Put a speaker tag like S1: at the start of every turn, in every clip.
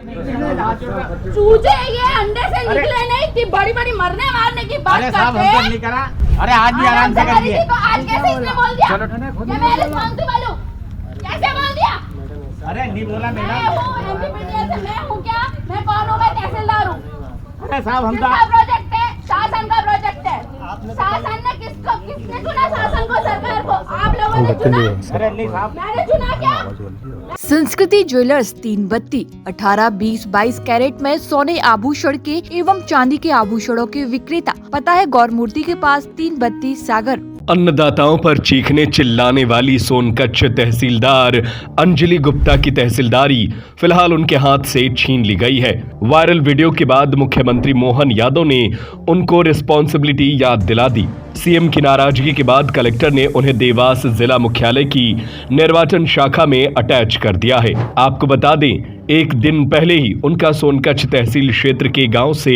S1: चूजे ये अंडे से निकले नहीं, इतनी बड़ी बड़ी मरने मारने की बात करते हैं।
S2: नहीं करा। अरे आज भी आराम से करिए।
S1: तो आज कैसे इसने बोल दिया? ये मैं रिस्पांसिबल हूँ, कैसे बोल दिया?
S2: अरे नहीं बोला
S1: मैं
S2: मैडम।
S1: हूँ एमपीपीटीएल से, मैं हूँ क्या? मैं कौन हूँ? मैं तहसीलदार हूँ।
S2: अरे साहब हम
S1: किसका प्रोजेक्ट है? शासन का प्रोजेक्ट है। शासन ने किसने चुना? शासन को, सरकार को। आप लोगों ने चुना?
S2: अरे नहीं साहब।
S1: मैंने चुना क्या?
S3: संस्कृति ज्वेलर्स 3 बत्ती 18, 20, 22 कैरेट में सोने आभूषण के एवं चांदी के आभूषणों के विक्रेता। पता है गौरमूर्ति के पास 3 बत्ती सागर।
S4: अन्नदाताओं पर चीखने चिल्लाने वाली सोनकच्छ तहसीलदार अंजलि गुप्ता की तहसीलदारी फिलहाल उनके हाथ से छीन ली गई है। वायरल वीडियो के बाद मुख्यमंत्री मोहन यादव ने उनको रिस्पॉन्सिबिलिटी याद दिला दी। सीएम की नाराजगी के बाद कलेक्टर ने उन्हें देवास जिला मुख्यालय की निर्वाचन शाखा में अटैच कर दिया है। आपको बता दें, एक दिन पहले ही उनका सोनकच्छ तहसील क्षेत्र के गांव से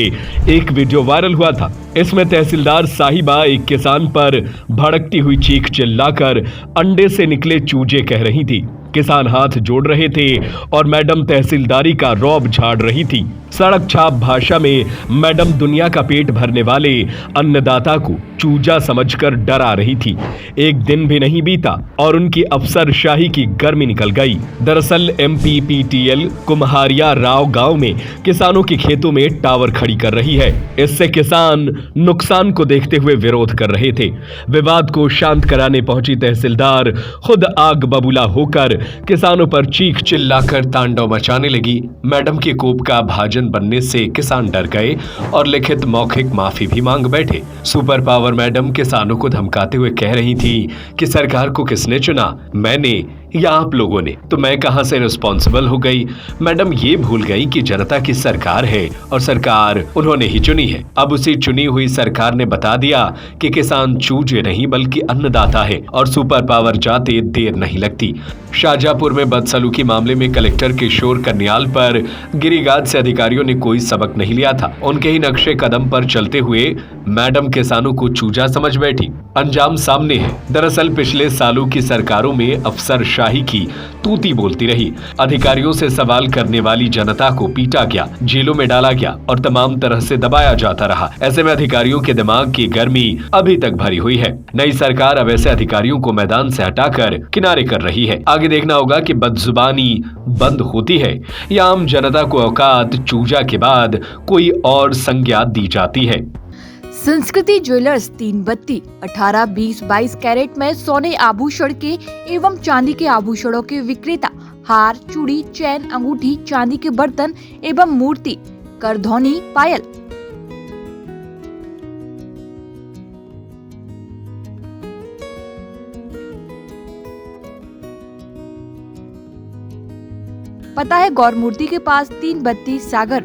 S4: एक वीडियो वायरल हुआ था। इसमें तहसीलदार साहिबा एक किसान पर भड़कती हुई चीख चिल्लाकर अंडे से निकले चूजे कह रही थी। किसान हाथ जोड़ रहे थे और मैडम तहसीलदारी का रौब झाड़ रही थी। सड़क छाप भाषा में मैडम दुनिया का पेट भरने वाले अन्नदाता को चूजा समझकर डरा रही थी। एक दिन भी नहीं बीता और उनकी अफसरशाही की गर्मी निकल गई। दरअसल एमपीपीटीएल कुम्हारिया राव गांव में किसानों के खेतों में टावर खड़ी कर रही है। इससे किसान नुकसान को देखते हुए विरोध कर रहे थे। विवाद को शांत कराने पहुंची तहसीलदार खुद आग बबूला होकर किसानों पर चीख चिल्लाकर तांडव मचाने लगी। मैडम के कोप का भाजन बनने से किसान डर गए और लिखित मौखिक माफी भी मांग बैठे। सुपर पावर मैडम किसानों को धमकाते हुए कह रही थी कि सरकार को किसने चुना, मैंने या आप लोगों ने? तो मैं कहां से रिस्पॉन्सिबल हो गई? मैडम ये भूल गई कि जनता की सरकार है और सरकार उन्होंने ही चुनी है। अब उसी चुनी हुई सरकार ने बता दिया कि किसान चूजे नहीं बल्कि अन्नदाता है और सुपर पावर जाते देर नहीं लगती। शाहजहांपुर में बदसलूकी मामले में कलेक्टर किशोर कन्याल पर गिरिगाद से अधिकारियों ने कोई सबक नहीं लिया था। उनके ही नक्शे कदम पर चलते हुए मैडम किसानों को चूजा समझ बैठी। अंजाम सामने है। दरअसल पिछले सालों की सरकारों में अफसरशाही की तूती बोलती रही। अधिकारियों से सवाल करने वाली जनता को पीटा गया, जेलों में डाला गया और तमाम तरह से दबाया जाता रहा। ऐसे में अधिकारियों के दिमाग की गर्मी अभी तक भरी हुई है। नई सरकार अब ऐसे अधिकारियों को मैदान से हटाकर किनारे कर रही है। आगे देखना होगा कि बदजुबानी बंद होती है या आम जनता को औकात चूजा के बाद कोई और संज्ञा दी जाती है।
S3: संस्कृति ज्वेलर्स 3 बत्ती 18, 20, 22 कैरेट में सोने आभूषण के एवं चांदी के आभूषणों के विक्रेता। हार, चूड़ी, चैन, अंगूठी, चांदी के बर्तन एवं मूर्ति, करधौनी, पायल। पता है गौरमूर्ति के पास 3 बत्ती सागर।